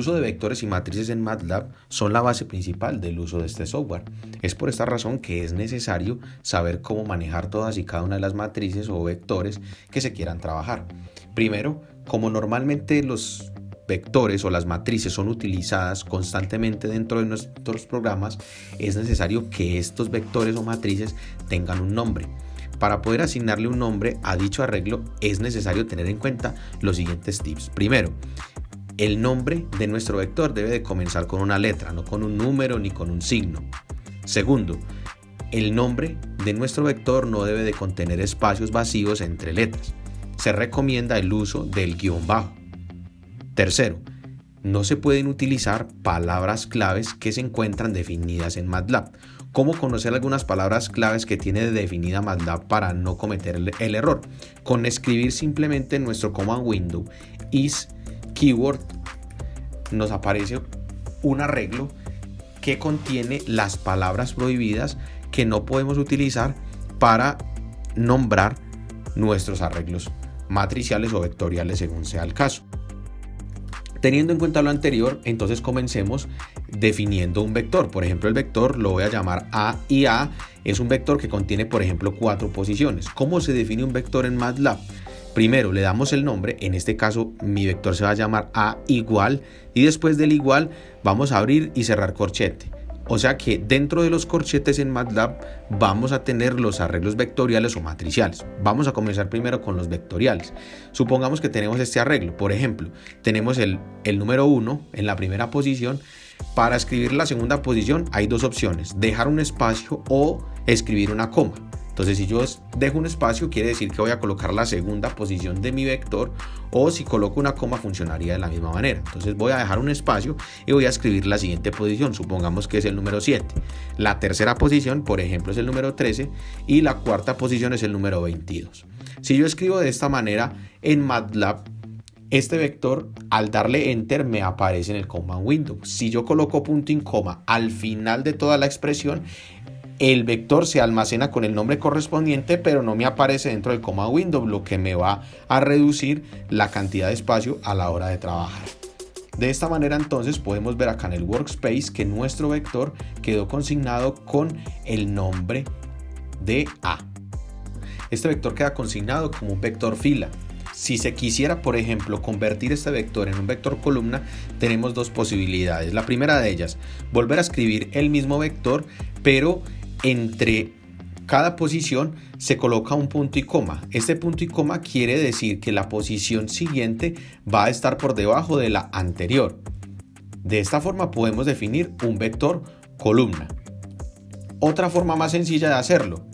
uso de vectores y matrices en MATLAB son la base principal del uso de este software. Es por esta razón que es necesario saber cómo manejar todas y cada una de las matrices o vectores que se quieran trabajar. Primero, como normalmente los vectores o las matrices son utilizadas constantemente dentro de nuestros programas, es necesario que estos vectores o matrices tengan un nombre. Para poder asignarle un nombre a dicho arreglo es necesario tener en cuenta los siguientes tips. Primero, el nombre de nuestro vector debe de comenzar con una letra, no con un número ni con un signo. Segundo, el nombre de nuestro vector no debe de contener espacios vacíos entre letras. Se recomienda el uso del guión bajo. Tercero, no se pueden utilizar palabras claves que se encuentran definidas en MATLAB. ¿Cómo conocer algunas palabras claves que tiene definida MATLAB para no cometer el error? Con escribir simplemente en nuestro command window is keyword nos aparece un arreglo que contiene las palabras prohibidas que no podemos utilizar para nombrar nuestros arreglos matriciales o vectoriales según sea el caso. Teniendo en cuenta lo anterior, entonces comencemos definiendo un vector. Por ejemplo, el vector lo voy a llamar A, y A es un vector que contiene, por ejemplo, 4 posiciones. ¿Cómo se define un vector en MATLAB? Primero le damos el nombre, en este caso mi vector se va a llamar A igual, y después del igual vamos a abrir y cerrar corchete. O sea que dentro de los corchetes en MATLAB vamos a tener los arreglos vectoriales o matriciales. Vamos a comenzar primero con los vectoriales. Supongamos que tenemos este arreglo. Por ejemplo, tenemos el número 1 en la primera posición. Para escribir la segunda posición hay dos opciones: dejar un espacio o escribir una coma. Entonces, si yo dejo un espacio, quiere decir que voy a colocar la segunda posición de mi vector, o si coloco una coma funcionaría de la misma manera. Entonces voy a dejar un espacio y voy a escribir la siguiente posición. Supongamos que es el número 7. La tercera posición, por ejemplo, es el número 13 y la cuarta posición es el número 22. Si yo escribo de esta manera en MATLAB, este vector, al darle enter, me aparece en el command window. Si yo coloco punto y coma al final de toda la expresión, el vector se almacena con el nombre correspondiente, pero no me aparece dentro del command window, lo que me va a reducir la cantidad de espacio a la hora de trabajar. De esta manera entonces podemos ver acá en el workspace que nuestro vector quedó consignado con el nombre de A. Este vector queda consignado como un vector fila. Si se quisiera, por ejemplo, convertir este vector en un vector columna, tenemos dos posibilidades. La primera de ellas, volver a escribir el mismo vector, pero entre cada posición se coloca un punto y coma. Este punto y coma quiere decir que la posición siguiente va a estar por debajo de la anterior. De esta forma podemos definir un vector columna. Otra forma más sencilla de hacerlo: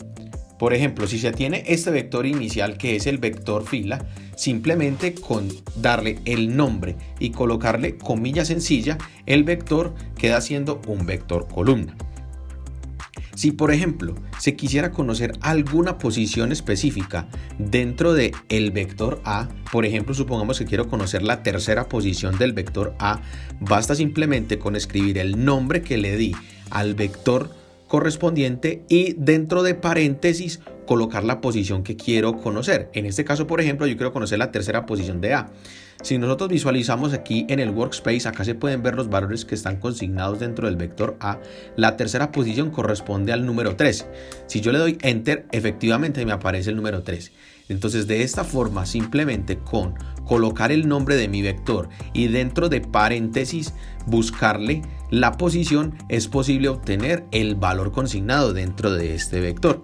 por ejemplo, si se tiene este vector inicial que es el vector fila, simplemente con darle el nombre y colocarle comilla sencilla, el vector queda siendo un vector columna. Si por ejemplo se quisiera conocer alguna posición específica dentro del vector A, por ejemplo supongamos que quiero conocer la tercera posición del vector A, basta simplemente con escribir el nombre que le di al vector correspondiente y dentro de paréntesis colocar la posición que quiero conocer. En este caso, por ejemplo, yo quiero conocer la tercera posición de A. Si nosotros visualizamos aquí en el workspace, acá se pueden ver los valores que están consignados dentro del vector A. La tercera posición corresponde al número 13. Si yo le doy enter, efectivamente me aparece el número 13. Entonces, de esta forma, simplemente con colocar el nombre de mi vector y dentro de paréntesis buscarle la posición, es posible obtener el valor consignado dentro de este vector.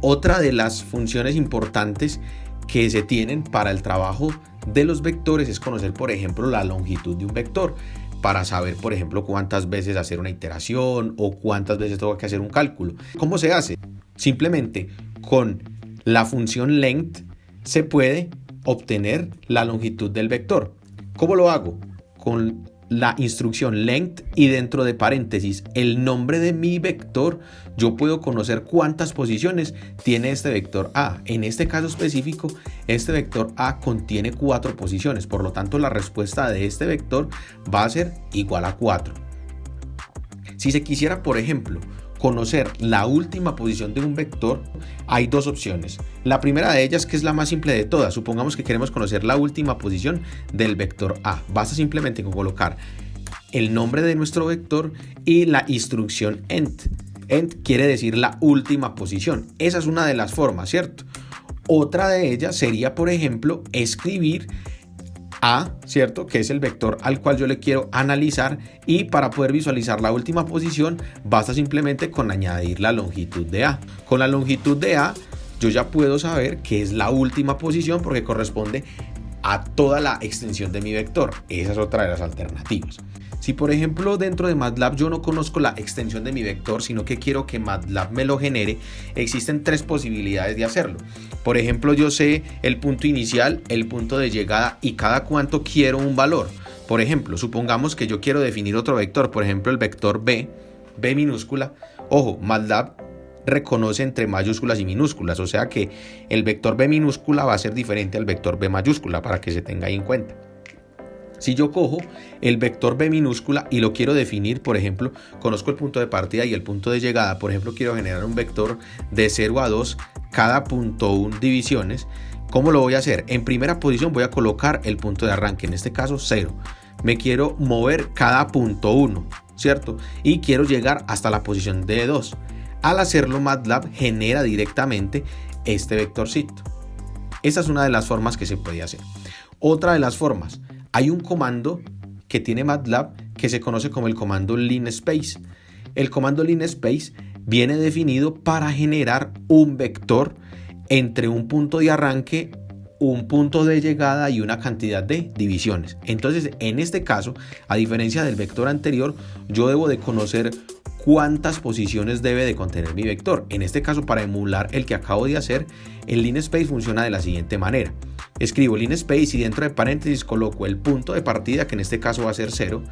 Otra de las funciones importantes que se tienen para el trabajo de los vectores es conocer, por ejemplo, la longitud de un vector, para saber, por ejemplo, cuántas veces hacer una iteración o cuántas veces tengo que hacer un cálculo. ¿Cómo se hace? Simplemente con la función length se puede obtener la longitud del vector. ¿Cómo lo hago? Con la instrucción length y dentro de paréntesis el nombre de mi vector, yo puedo conocer cuántas posiciones tiene este vector A. En este caso específico, este vector A contiene 4 posiciones, por lo tanto la respuesta de este vector va a ser igual a 4. Si se quisiera, por ejemplo, conocer la última posición de un vector, hay dos opciones. La primera de ellas, que es la más simple de todas, supongamos que queremos conocer la última posición del vector A. Basta simplemente con colocar el nombre de nuestro vector y la instrucción end. End quiere decir la última posición. Esa es una de las formas, ¿cierto? Otra de ellas sería, por ejemplo, escribir A, ¿cierto? Que es el vector al cual yo le quiero analizar, y para poder visualizar la última posición basta simplemente con añadir la longitud de A. Con la longitud de A yo ya puedo saber que es la última posición porque corresponde a toda la extensión de mi vector. Esa es otra de las alternativas. Si por ejemplo dentro de MATLAB yo no conozco la extensión de mi vector, sino que quiero que MATLAB me lo genere, existen tres posibilidades de hacerlo. Por ejemplo, yo sé el punto inicial, el punto de llegada y cada cuánto quiero un valor. Por ejemplo, supongamos que yo quiero definir otro vector, por ejemplo el vector B minúscula. Ojo, MATLAB reconoce entre mayúsculas y minúsculas, o sea que el vector B minúscula va a ser diferente al vector B mayúscula, para que se tenga ahí en cuenta. Si yo cojo el vector B minúscula y lo quiero definir, por ejemplo, conozco el punto de partida y el punto de llegada, por ejemplo, quiero generar un vector de 0 a 2 cada punto 1 divisiones, ¿cómo lo voy a hacer? En primera posición voy a colocar el punto de arranque, en este caso 0. Me quiero mover cada punto 1, ¿cierto? Y quiero llegar hasta la posición de 2. Al hacerlo, MATLAB genera directamente este vectorcito. Esa es una de las formas que se puede hacer. Otra de las formas, hay un comando que tiene MATLAB que se conoce como el comando linspace. El comando linspace viene definido para generar un vector entre un punto de arranque, un punto de llegada y una cantidad de divisiones. Entonces, en este caso, a diferencia del vector anterior, yo debo de conocer cuántas posiciones debe de contener mi vector. En este caso, para emular el que acabo de hacer, el linspace funciona de la siguiente manera. Escribo linspace y dentro de paréntesis coloco el punto de partida, que en este caso va a ser 0.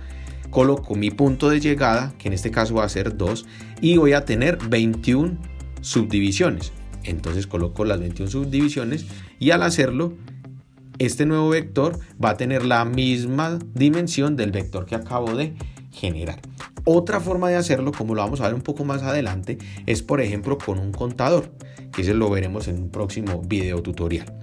Coloco mi punto de llegada, que en este caso va a ser 2. Y voy a tener 21 subdivisiones. Entonces coloco las 21 subdivisiones y al hacerlo, este nuevo vector va a tener la misma dimensión del vector que acabo de generar. Otra forma de hacerlo, como lo vamos a ver un poco más adelante, es por ejemplo con un contador, que eso lo veremos en un próximo video tutorial.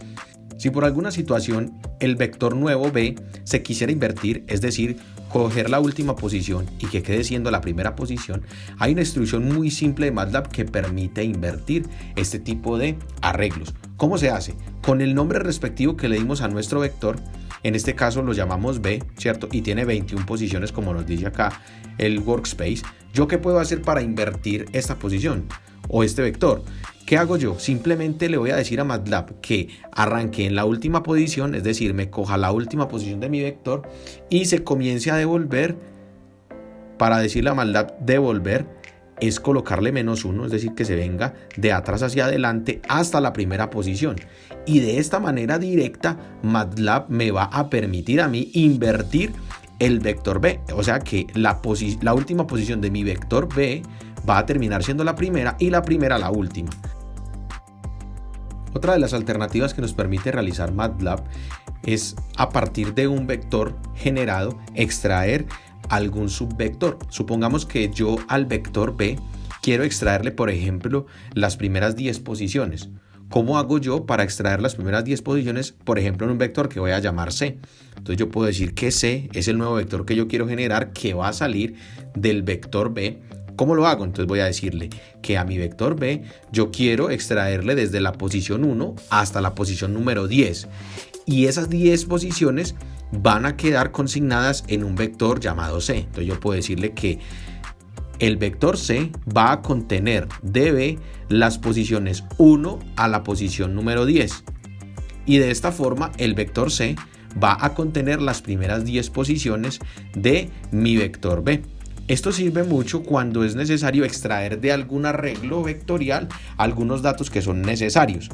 Si por alguna situación el vector nuevo B se quisiera invertir, es decir, coger la última posición y que quede siendo la primera posición, hay una instrucción muy simple de MATLAB que permite invertir este tipo de arreglos. ¿Cómo se hace? Con el nombre respectivo que le dimos a nuestro vector, en este caso lo llamamos B, ¿cierto? Y tiene 21 posiciones como nos dice acá el workspace. ¿Yo qué puedo hacer para invertir esta posición o este vector? ¿Qué hago yo? Simplemente le voy a decir a MATLAB que arranque en la última posición, es decir, me coja la última posición de mi vector y se comience a devolver. Para decirle a MATLAB devolver es colocarle -1, es decir, que se venga de atrás hacia adelante hasta la primera posición. Y de esta manera directa, MATLAB me va a permitir a mí invertir el vector B. O sea que la última posición de mi vector B va a terminar siendo la primera y la primera la última. Otra de las alternativas que nos permite realizar MATLAB es, a partir de un vector generado, extraer algún subvector. Supongamos que yo al vector B quiero extraerle, por ejemplo, las primeras 10 posiciones. ¿Cómo hago yo para extraer las primeras 10 posiciones, por ejemplo, en un vector que voy a llamar C? Entonces yo puedo decir que C es el nuevo vector que yo quiero generar, que va a salir del vector B. ¿Cómo lo hago? Entonces voy a decirle que a mi vector B yo quiero extraerle desde la posición 1 hasta la posición número 10. Y esas 10 posiciones van a quedar consignadas en un vector llamado C. Entonces yo puedo decirle que el vector C va a contener de B las posiciones 1 a la posición número 10. Y de esta forma el vector C va a contener las primeras 10 posiciones de mi vector B. Esto sirve mucho cuando es necesario extraer de algún arreglo vectorial algunos datos que son necesarios.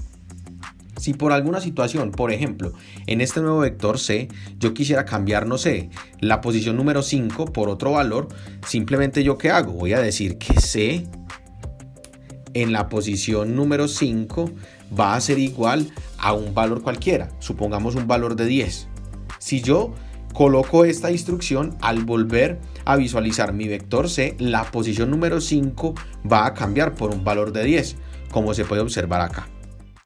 Si por alguna situación, por ejemplo, en este nuevo vector C, yo quisiera cambiar, no sé, la posición número 5 por otro valor, simplemente yo ¿qué hago? Voy a decir que C en la posición número 5 va a ser igual a un valor cualquiera, supongamos un valor de 10. Si yo Coloco esta instrucción, al volver a visualizar mi vector C, la posición número 5 va a cambiar por un valor de 10, como se puede observar acá.